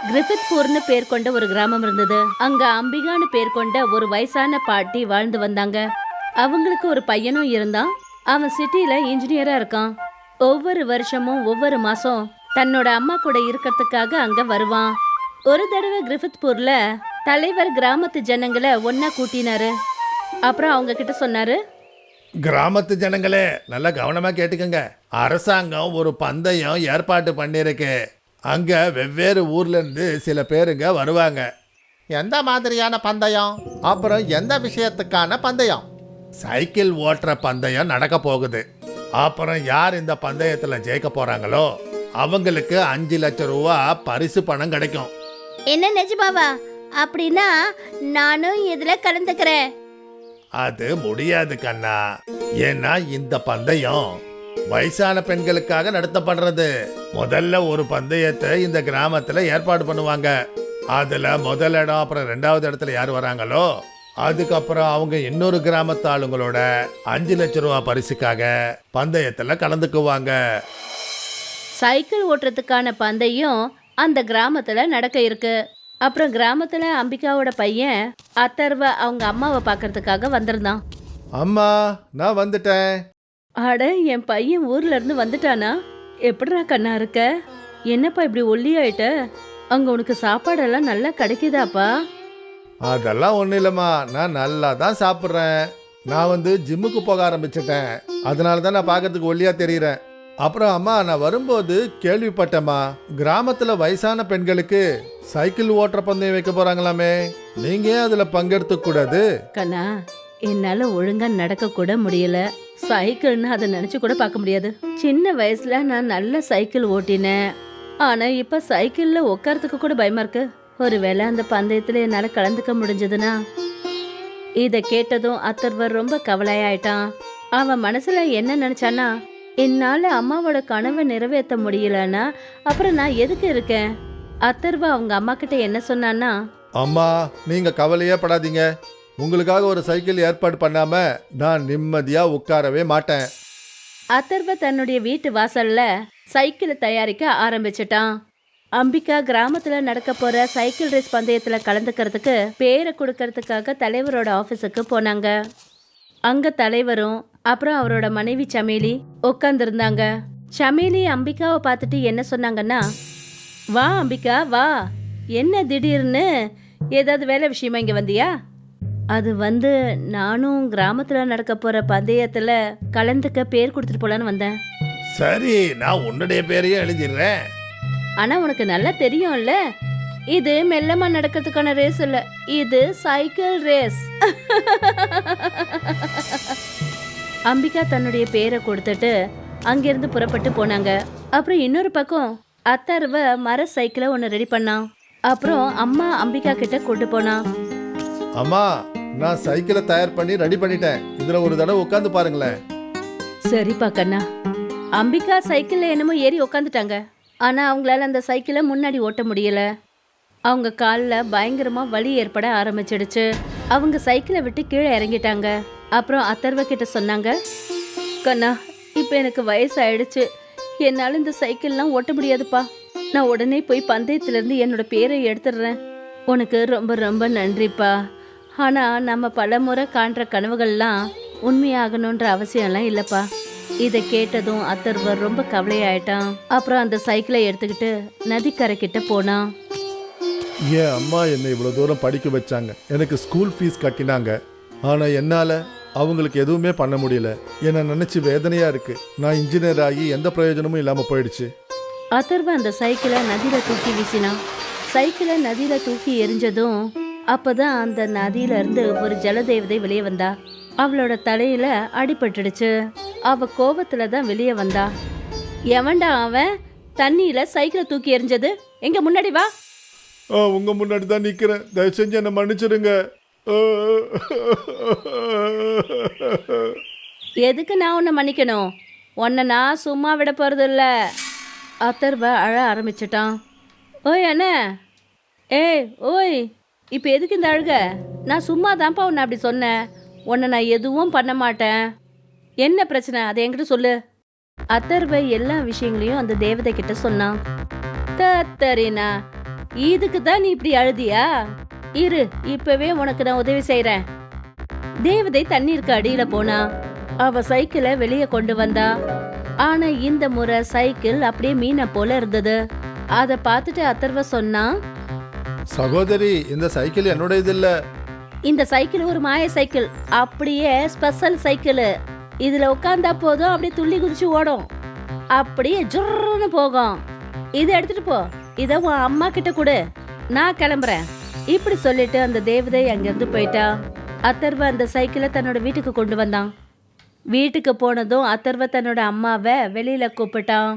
கிரிஃபித்பூர்னு பேர் கொண்ட ஒரு கிராமம் இருந்தது. அங்க அம்பிகான்னு பேர் கொண்ட ஒரு வயசான பாட்டி வாழ்ந்து வந்தாங்க. அவங்களுக்கு ஒரு பையனும் இருந்தான். அவன் சிட்டில இன்ஜினியரா இருக்கான். ஒவ்வொரு வருஷமும் ஒவ்வொரு மாசம் தன்னோட அம்மா கூட இருக்கிறதுக்காக அங்க வருவான். ஒரு தடவை கிரிஃபித்பூர்ல தலைவர் கிராமத்து ஜனங்களை ஒன்னா கூட்டினாரு. அப்புறம் அவங்க கிட்ட சொன்னாரு, கிராமத்து ஜனங்களே நல்லா கவனமா கேட்டுக்கங்க. அரசாங்கம் ஒரு பந்தயம் ஏற்பாடு பண்ணிருக்கு. அங்க வெவ்வேறு ஊர்ல இருந்து சில பேருங்க வருவாங்க. எந்த மாதிரியான பந்தயம்? அப்புறம் எந்த விஷயத்துக்கான பந்தயம்? சைக்கிள் ஓட்டுற பந்தயம் நடக்க போகுது. அப்புறம் யார் இந்த பந்தயத்துல ஜெயிக்க போறாங்களோ அவங்களுக்கு 5 லட்சம் ரூபா பரிசு பணம் கிடைக்கும். என்ன நிஜமாவா? அப்படின்னா நானும் இதுல கலந்துக்கிறேன். அது முடியாது கண்ணா. ஏன்னா இந்த பந்தயம் வயசான பெண்களுக்காக நடத்தப்படுறது. முதல்ல ஒரு பந்தயத்தை இந்த கிராமத்துல ஏற்பாடு பண்ணுவாங்க. அதுல முதல் இடம் அப்புறம் 2வது இடத்துல யார் வராங்களோ அதுக்கப்புறம் அவங்க இன்னொரு கிராமத்து ஆளுங்களோட 5 லட்சம் ரூபா பரிசுக்காக பந்தயத்துல கலந்துக்குவாங்க. சைக்கிள் ஓட்டுறதுக்கான பந்தயம் அந்த கிராமத்துல நடக்க இருக்கு. அப்புறம் கிராமத்துல அம்பிகாவோட பையன் அத்தர்வ அவங்க அம்மாவை பார்க்கறதுக்காக வந்திருந்தான். அம்மா, நான் வந்துட்டேன். அட, என் பையன் ஊர்ல இருந்து வந்துட்டானா? எப்படிடா கண்ணா இருக்க? என்னப்பா இப்படி ஒல்லியாயிட்ட? அங்க உனக்கு சாப்பாடெல்லாம் நல்லா கிடைக்குதாப்பா? அதெல்லாம் ஒன்றும் இல்லைம்மா, நான் நல்லா தான் சாப்பிட்றேன். நான் ஜிம்முக்கு போக ஆரம்பிச்சிட்டேன். அதனால தான் நான் பார்க்கறதுக்கு ஒல்லியா தெரியுறேன். அப்புறம் அம்மா, நான் வரும்போது கேள்விப்பட்டேம்மா, கிராமத்தில் வயசான பெண்களுக்கு சைக்கிள் ஓட்டுற பந்தயம் வைக்க போறாங்களாமே. நீங்க ஏன் அதில் பங்கெடுத்துக்க கூடாது? கண்ணா, என்னால ஒழுங்கா நடக்க கூட முடியல. சைக்கிள்னு அதை நினைச்சு கூட பார்க்க முடியாது. சின்ன வயசுல நான் நல்ல சைக்கிள் ஓட்டினேன். ஆனா இப்ப சைக்கிள்ல உட்காரத்துக்கு கூட பயமா இருக்கு. ஒருவேளை அந்த பந்தயத்துல என்னால கலந்துக்க முடிஞ்சதுன்னா. இத கேட்டதும் அத்தர்வர் ரொம்ப கவலையாயிட்டான். அவன் மனசுல என்ன நினைச்சானா, என்னால அம்மாவோட கனவை நிறைவேற்ற முடியலன்னா அப்புறம் நான் எதுக்கு இருக்கேன்? அத்தர்வா அவங்க அம்மா கிட்ட என்ன சொன்னான்னா, அம்மா, நீங்க கவலையே படாதீங்க. உங்களுக்காக ஒரு சைக்கிள் ஏற்பாடு பண்ணாம நான் நிம்மதியா உட்காரவே மாட்டேன். அத்தர்வ தன்னுடைய வீட்டு வாசல்ல சைக்கிளை தயாரிக்க ஆரம்பிச்சிட்டான். அம்பிகா கிராமத்துல நடக்க போற சைக்கிள் ரேஸ் பந்தயத்துல கலந்துக்கிறதுக்கு பேரை கொடுக்கறதுக்காக தலைவரோட ஆபீஸுக்கு போனாங்க. அங்க தலைவரும் அப்புறம் அவரோட மனைவி சமேலி உட்காந்துருந்தாங்க. சமேலி அம்பிகாவை பார்த்துட்டு என்ன சொன்னாங்கன்னா, வா அம்பிகா வா, என்ன திடீர்னு ஏதாவது வேலை விஷயமா இங்க வந்தியா? அது நானும் கிராமத்துல நடக்க போற பந்தயத்துல கலந்துக்க பேர் கொடுத்துட்டு போலான்னு வந்தேன். சரி, நான் உன்னுடைய பேரையும் எழுதிடுறேன். ஆனா உனக்கு நல்லா தெரியும்ல, இது மெல்லமா நடக்கிறதுக்கான ரேஸ் இல்ல, இது சைக்கிள் ரேஸ். அம்பிகா தன்னுடைய பேரை கொடுத்துட்டு அங்கிருந்து புறப்பட்டு போனாங்க. அப்புறம் இன்னொரு பக்கம் அத்தர்வ மர சைக்கிளை ஒன்று ரெடி பண்ணான். அப்புறம் அம்மா அம்பிகா கிட்ட கொண்டு போனான். அம்மா, நான் சைக்கிளை தயார் பண்ணி ரெடி பண்ணிட்டேன். இதுல ஒரு தடவை உட்காந்து பாருங்களேன். சரிப்பா கண்ணா. அம்பிகா சைக்கிள்ல என்னமோ ஏறி உக்காந்துட்டாங்க. ஆனா அவங்களால அந்த சைக்கிளை முன்னாடி ஓட்ட முடியல. அவங்க காலில் பயங்கரமா வலி ஏற்பட ஆரம்பிச்சிடுச்சு. அவங்க சைக்கிளை விட்டு கீழே இறங்கிட்டாங்க. அப்புறம் அத்தர்வ கிட்ட சொன்னாங்க, கண்ணா, இப்போ எனக்கு வயசாயிடுச்சு. என்னால் இந்த சைக்கிள்லாம் ஓட்ட முடியாதுப்பா. நான் உடனே போய் பந்தயத்திலேருந்து என்னோட பேரை எடுத்துடுறேன். உனக்கு ரொம்ப ரொம்ப நன்றிப்பா. ஆனால் நம்ம பல முறை காண்ற கனவுகள்லாம் உண்மையாகணுன்ற அவசியம்லாம் இல்லைப்பா. இதை கேட்டதும் அத்தர்வர் ரொம்ப கவலையாயிட்டான். அப்புறம் அந்த சைக்கிளை எடுத்துக்கிட்டு நதிக்கரை கிட்ட போனான். என் அம்மா என்னை இவ்வளோ தூரம் படிக்க வச்சாங்க, எனக்கு ஸ்கூல் ஃபீஸ் கட்டினாங்க. ஆனால் என்னால் அவங்களுக்கு எதுவுமே பண்ண முடியல. என்னை நினச்சி வேதனையாக இருக்கு. நான் இன்ஜினியர் ஆகி எந்த பிரயோஜனமும் இல்லாமல் போயிடுச்சு. அத்தர்வ அந்த சைக்கிளை நதியில தூக்கி வீசினான். சைக்கிளை நதியில தூக்கி எரிஞ்சதும் அப்பதான் அந்த நதியில இருந்து ஒரு ஜலதேவதை வெளியே வந்தா. அவளோட தலையில அடிபட்டுடுச்சு. அவ கோபத்துல தான் வெளியே வந்தா. எவன்டா அவன் தண்ணியில சைக்கிளை தூக்கி எரிஞ்சது? எங்க முன்னாடி வா. உங்க முன்னாடி தான் நிற்கிறேன். தயவு செஞ்சு என்னை மன்னிச்சிடுங்க. எதுக்கு நான் உன்னை மன்னிக்கணும்? உன்னை நான் சும்மா விட போறது இல்ல. அத்தர்வ அழ ஆரம்பிச்சிட்டான். ஓய் அண்ணா, ஏய் ஓய், இப்போ எதுக்கு இந்த அழுக? நான் சும்மா தான்ப்பா உன்னை அப்படி சொன்னேன். உன்னை நான் எதுவும் பண்ண மாட்டேன். என்ன பிரச்சனை அதை என்கிட்ட சொல்லு. அத்தர்வ எல்லா விஷயங்களையும் அந்த தேவதை கிட்ட சொன்னான். தத்தரினா, இதுக்கு தான் நீ இப்படி அழுதியா? இரு, இப்பவே உனக்கு நான் உதவி செய்றேன். தேவதை தண்ணீருக்கு அடியில போனா. அவ சைக்கிளை வெளியே கொண்டு வந்தா. ஆனா இந்த முறை சைக்கிள் அப்படியே மீனை போல இருந்தது. அத பார்த்துட்டு அதர்வ சொன்னா, சகோதரி, இந்த சைக்கிள் என்னோட இல்ல. இந்த சைக்கிள் ஒரு மாய சைக்கிள், அப்படியே ஸ்பெஷல் சைக்கிள். இதுல உட்கார்ந்தா போதும், அப்படியே துள்ளி குதிச்சு ஓடும், அப்படியே ஜுர்னு போகும். இதை எடுத்துட்டு போ, இத உன் அம்மா கிட்ட கொடு, நான் கிளம்புறேன். இப்படி சொல்லிட்டு அந்த தேவதை அங்கிருந்து போயிட்டா. அதர்வ அந்த சைக்கிளை தன்னோட வீட்டுக்கு கொண்டு வந்தான். வீட்டுக்கு போனதும் அதர்வ தன்னோட அம்மாவை வெளியில கூப்பிட்டான்.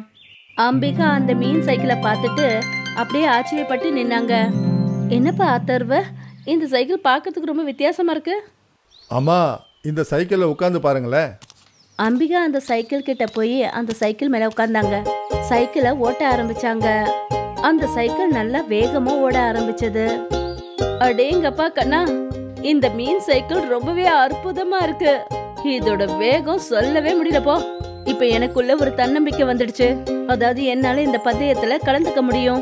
அம்பிகா அந்த மீன் சைக்கிளை பார்த்துட்டு அப்படியே ஆச்சரியப்பட்டு நின்னாங்க. என்னப்பா அதர்வ, இந்த சைக்கிள் பார்க்கறதுக்கு ரொம்ப வித்தியாசமா இருக்கு. அம்மா, இந்த சைக்கிளில் உட்காந்து பாருங்களேன். அம்பிகா அந்த சைக்கிள் கிட்ட போய் அந்த சைக்கிள் மேல உட்கார்ந்தாங்க. சைக்கிளை ஓட்ட ஆரம்பிச்சாங்க. அந்த சைக்கிள் நல்லா வேகமா ஓட ஆரம்பிச்சது. அடேங்கப்பா கண்ணா, இந்த மீன் சைக்கிள் ரொம்பவே அற்புதமா இருக்கு. இதோட வேகம் சொல்லவே முடியலப்போ. இப்ப எனக்குள்ள ஒரு தன்னம்பிக்கை வந்துடுச்சு. அதாவது என்னால இந்த பந்தயத்துல கலந்துக்க முடியும்.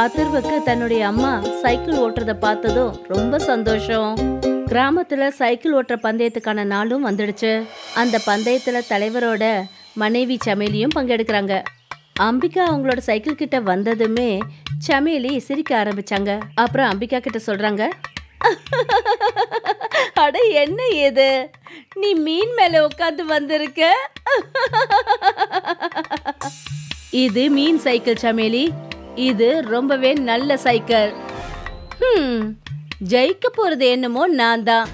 அதர்வுக்கு தன்னுடைய அம்மா சைக்கிள் ஓட்டுறத பார்த்ததும் ரொம்ப சந்தோஷம். கிராமத்துல சைக்கிள் ஓட்டுற பந்தயத்துக்கான நாளும் வந்துடுச்சு. அந்த பந்தயத்துல தலைவரோட மனைவி சமேலியும் பங்கெடுக்கிறாங்க. அம்பிகா அவங்களோட சைக்கிள் கிட்ட வந்ததுமே சமேலி சிரிக்க ஆரம்பிச்சாங்க. அப்புறம் அம்பிகா கிட்ட சொல்றாங்க, அட என்ன இது, நீ மீன் மேல உட்காந்து வந்திருக்க. இது மீன் சைக்கிள் சமேலி, இது ரொம்பவே நல்ல சைக்கிள். ஜெயிக்க போறது என்னமோ நான் தான்.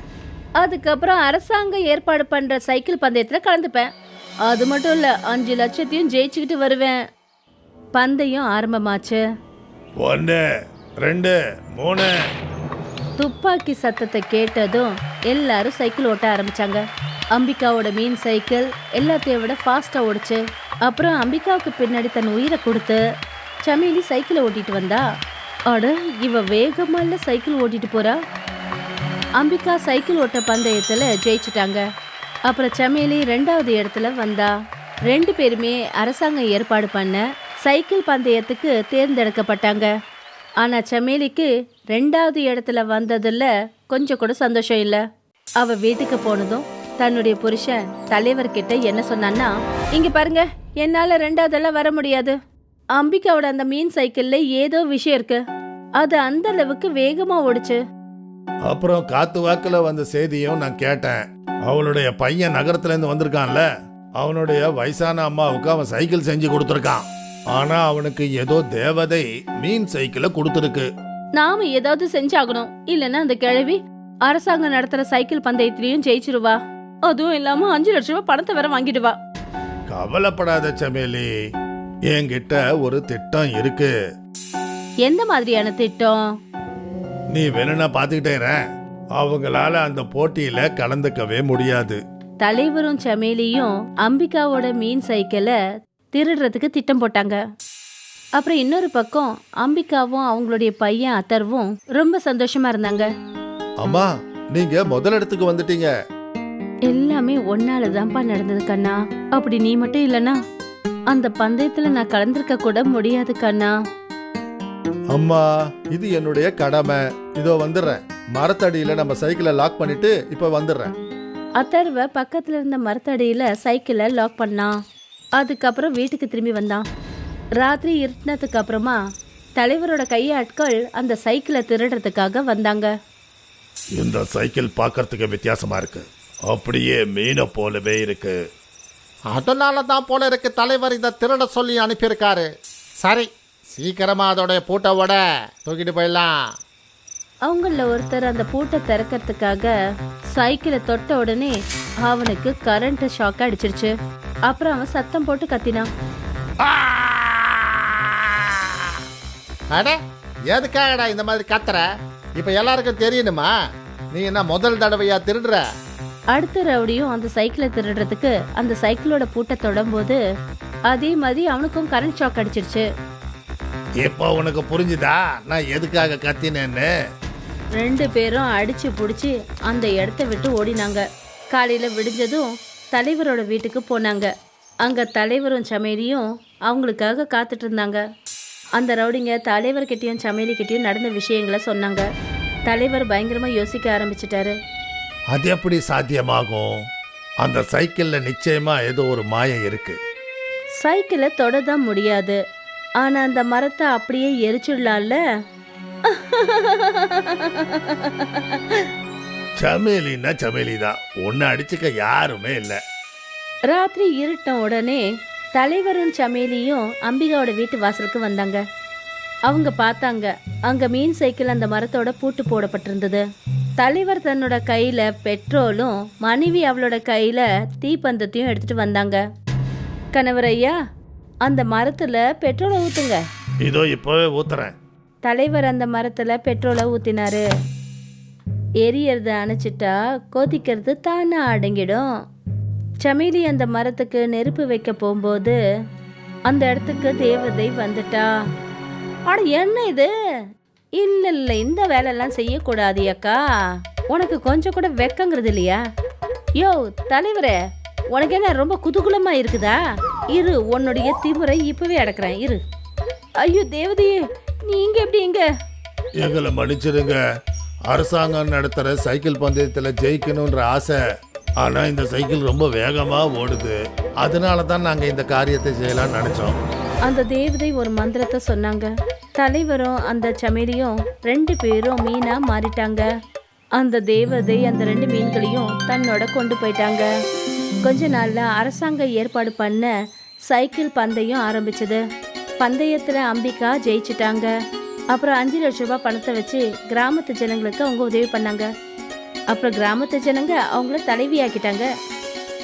அதுக்கப்புறம் அரசாங்கம் ஏற்பாடு பண்ற சைக்கிள் பந்தயத்துல கலந்துப்பேன். அது மட்டும் இல்ல, 5 லட்சத்தையும் ஜெயிச்சுக்கிட்டு வருவேன். பந்தயம் ஆரம்பமாச்சு. 1 2 3. துப்பாக்கி சத்தத்தை கேட்டதும் எல்லாரும் சைக்கிள் ஓட்ட ஆரம்பிச்சாங்க. அம்பிகாவோட மீன் சைக்கிள் எல்லாத்தையும் விட ஃபாஸ்டா ஓடுச்சு. அப்புறம் அம்பிகாவுக்கு பின்னாடி தன் உயிரை கொடுத்து சமேலி சைக்கிளை ஓட்டிட்டு வந்தா. அட, இவ வேகமால சைக்கிள் ஓட்டிட்டு போறா. அம்பிகா சைக்கிள் ஓட்ட பந்தயத்துல ஜெயிச்சுட்டாங்க. அப்புறம் சமேலி 2வது இடத்துல வந்தா. 2 பேருமே அரசாங்கம் ஏற்பாடு பண்ண சைக்கிள் பந்தயத்துக்கு தேர்ந்தெடுக்கப்பட்டாங்க. ஆனா சமேலிக்கு 2வது இடத்துல வந்ததுல கொஞ்சம் கூட சந்தோஷம் இல்ல. அவ வீட்டுக்கு போனதும் தன்னுடைய புருஷன் தலைவர்கிட்ட என்ன சொன்னான்னா, இங்க பாருங்க, என்னால 2வதெல்லாம் வர முடியாது. அம்பிகாவோட அந்த மீன் சைக்கிள்ல ஏதோ விஷயம் இருக்கு, அது அந்த அளவுக்கு வேகமா ஓடுச்சு. அப்புறம் காத்து வாக்குல வந்த செய்தியும் நான் கேட்டேன். அவளுடைய பையன் நகரத்துல இருந்து வந்திருக்கான்ல, அவனுடைய வயசான அம்மாவுக்கு அவன் சைக்கிள் செஞ்சு கொடுத்துருக்கான். ஆனா அவனுக்கு ஏதோ தேவதை மீன் சைக்கிளை கொடுத்துருக்கு. நாம ஏதாவது செஞ்சாகணும், இல்லன்னா அந்த கிழவி அரசாங்கம் நடத்துற சைக்கிள் பந்தயத்திலையும் ஜெயிச்சிருவா. அதுவும் இல்லாம 5 லட்சம் ரூபாய் பணத்தை வேற வாங்கிடுவா. கவலைப்படாத சமேலி, என்கிட்ட ஒரு திட்டம் இருக்கு. எந்த மாதிரியான திட்டம்? நீ வேணும்னா பாத்துக்கிட்டே இரு. அவங்களால அந்த போட்டியில கலந்துக்கவே முடியாது. தலைவரும் சமேலியும் அம்பிகாவோட மீன் சைக்கிளை திருடுறதுக்கு திட்டம் போட்டாங்க. அப்புறம் இன்னொரு பக்கம் அம்பிகாவும் அவங்களுடைய பையன் அதர்வும் ரொம்ப சந்தோஷமா இருந்தாங்க. அம்மா, நீங்க முதல் இடத்துக்கு வந்துட்டீங்க. எல்லாமே ஒன்னாலதான்ப்பா நடந்தது கண்ணா. அப்படி நீ மட்டும் இல்லனா அந்த பந்தயத்துல நான் கலந்திருக்க கூட முடியாது கண்ணா. அம்மா, இது என்னுடைய கடமை. இதோ வந்துடுறேன். மரத்தடியில நம்ம சைக்கிளை லாக் பண்ணிட்டு இப்ப வந்துடுறேன். அதர்வ பக்கத்துல இருந்த மரத்தடியில சைக்கிளை லாக் பண்ணான். அதுக்கப்புறம் வீட்டுக்கு திரும்பி வந்தான். ராத்திரி இருட்டினதுக்கு அப்புறமா தலைவரோட கையாட்கள் அந்த சைக்கிளை திருடுறதுக்காக வந்தாங்க. இந்த சைக்கிள் பார்க்கறதுக்கு வித்தியாசமா இருக்கு, அப்படியே மீனை போலவே இருக்கு. அதனால தான் போல இருக்கு தலைவர் இதை திருட சொல்லி அனுப்பியிருக்காரு. சரி, சீக்கிரமா அதோடைய பூட்டை உட, தூக்கிட்டு போயிடலாம். அவங்கள ஒருத்தர் அந்த பூட்டை திறக்கிறதுக்காக சைக்கிளை தொட்ட உடனே அவனுக்கு கரண்ட் ஷாக் அடிச்சிருச்சு. அப்புறம் அவன் சத்தம் போட்டு கத்தினான். அட, எதுக்காகடா இந்த மாதிரி கத்துற? இப்ப எல்லாருக்கும் தெரியணுமா நீ என்ன முதல் தடவையா திருடுற? அடுத்த ரவுடியும் அந்த சைக்கிளை திருடுறதுக்கு அந்த சைக்கிளோட பூட்டை தொடும்போது அதே மாதிரி அவனுக்கும் கரண்ட் ஷாக் அடிச்சிருச்சு. இப்போ உனக்கு புரிஞ்சுதா நான் எதுக்காக கத்தினேன்னு? 2 பேரும் அடிச்சு புடிச்சு அந்த இடத்த விட்டு ஓடினாங்க. காலையில விடிஞ்சதும் தலைவரோட வீட்டுக்கு போனாங்க. அங்க தலைவரும் சமேலியும் அவங்களுக்காக காத்துட்டு இருந்தாங்க. அந்த ரவுடிங்க தலைவர்கிட்டயும் சமையலிக்கிட்டயும் நடந்த விஷயங்களை சொன்னாங்க. தலைவர் பயங்கரமா யோசிக்க ஆரம்பிச்சிட்டாரு. அது எப்படி சாத்தியமாகும்? அந்த சைக்கிள்ல நிச்சயமா ஏதோ ஒரு மாயம் இருக்கு. சைக்கிளை தொட தான் முடியாது, ஆனா அந்த மரத்தை அப்படியே எரிச்சிடலாம்ல. சமேலின்னா சமேலி தான், ஒன்னு அடிச்சுக்க யாருமே இல்லை. ராத்திரி இருட்ட உடனே தலைவரும் சமேலியும் அம்பிகாவோட வீட்டு வாசலுக்கு வந்தாங்க. அவங்க பார்த்தாங்க, அங்க மீன் சைக்கிள் அந்த மரத்தோட பூட்டு போடப்பட்டிருந்தது. தலைவர் தன்னோட கையில பெட்ரோலும் மனைவி அவளோட கையில தீப்பந்தத்தையும் எடுத்துட்டு வந்தாங்க. கணவர் ஐயா, அந்த மரத்துல பெட்ரோலை ஊத்துங்க. இதோ இப்பவே ஊத்துறேன். தலைவர் அந்த மரத்துல பெட்ரோலை ஊத்தினாரு. எரியறத அணைச்சிட்டா கொதிக்கிறது தானா அடங்கிடும். சமேலி அந்த மரத்துக்கு நெருப்பு வைக்க போகும்போது அந்த இடத்துக்கு தேவதை வந்துட்டா. ஆனா என்ன இது? இல்ல இல்ல, இந்த வேலையெல்லாம் செய்யக்கூடாது அக்கா. உனக்கு கொஞ்சம் கூட வெக்கங்கிறது இல்லையா? யோ தலைவரே, உனக்கு என்ன ரொம்ப குதூகலமா இருக்குதா? இரு, உன்னுடைய திமிரை இப்பவே அடக்குறேன், இரு. ஐயோ தேவதையே, நீங்க எப்படி இங்க? எங்களை மன்னிச்சிடுங்க. அரசாங்கம் நடத்துற சைக்கிள் பந்தயத்துல ஜெயிக்கணும்ன்ற ஆசை. ஆனா இந்த சைக்கிள் ரொம்ப வேகமா ஓடுது, அதனால தான் நாங்க இந்த காரியத்தை செய்யலாம்னு நினைச்சோம். அந்த தேவதை ஒரு மந்திரத்தை சொன்னாங்க. தலைவரும் அந்த சமேலியும் 2 பேரும் மீனா மாறிட்டாங்க. அந்த தேவதை அந்த 2 மீன்களையும் தன்னோட கொண்டு போயிட்டாங்க. கொஞ்ச நாள்ல அரசாங்கம் ஏற்பாடு பண்ண சைக்கிள் பந்தயம் ஆரம்பிச்சது. பந்தயத்துல அம்பிகா ஜெயிச்சிட்டாங்க. அப்புறம் 5 லட்சம் ரூபாய் பணத்தை வச்சு கிராமத்து ஜனங்களுக்கு அவங்க உதவி பண்ணாங்க. அப்புறம் கிராமத்து ஜனங்க அவங்கள தலைவியாக்கிட்டாங்க.